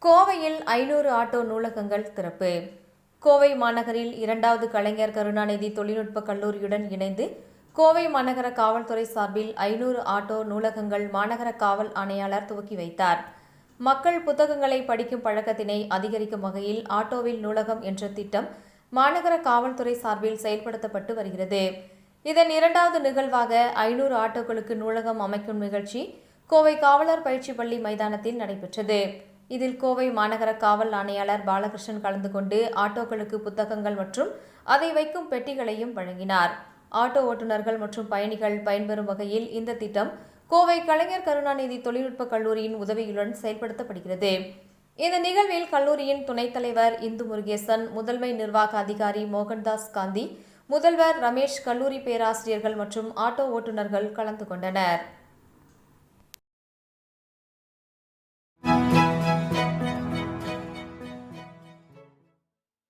கோவையில் 500 ஆட்டோ நூலகங்கள் திறப்பு. கோவை மாநகரில் 2வது கலைஞர் கருணாநிதி தொழில்நுட்ப கல்லூரியுடன் இணைந்து கோவை மாநகர காவல்துறை சார்பில் 500 ஆட்டோ நூலகங்கள் மாநகர காவல் ஆணையாளர் துவக்கி வைத்தார். மக்கள் புத்தகங்களை படிக்கும் பழக்கத்தினை அதிகரிக்கும் வகையில் ஆட்டோவில் நூலகம் என்ற திட்டம் மாநகர காவல்துறை சார்பில் செயல்படுத்தப்பட்டு வருகிறது. இதன் 2வது நிகழ்வாக 500 ஆட்டோக்களுக்கு நூலகம் அமைக்கும் நிகழ்ச்சி கோவை காவலர் பயிற்சி பள்ளி மைதானத்தில் நடைபெற்றது. இதில் கோவை மாநகர காவல் ஆணையாளர் பாலகிருஷ்ணன் கலந்து கொண்டு ஆட்டோக்களுக்கு புத்தகங்கள் மற்றும் அதை வைக்கும் பெட்டிகளையும் வழங்கினார். ஆட்டோ ஓட்டுநர்கள் மற்றும் பயணிகள் பயன்பெறும் வகையில் இந்த திட்டம் கோவை கலைஞர் கருணாநிதி தொழில்நுட்ப கல்லூரியின் உதவியுடன் செயல்படுத்தப்படுகிறது. இந்த நிகழ்வில் கல்லூரியின் துணைத் தலைவர் இந்து முருகேசன், முதன்மை நிர்வாக அதிகாரி மோகன்தாஸ் காந்தி, முதல்வர் ரமேஷ், கல்லூரி பேராசிரியர்கள் மற்றும் ஆட்டோ ஓட்டுநர்கள் கலந்து கொண்டனர்.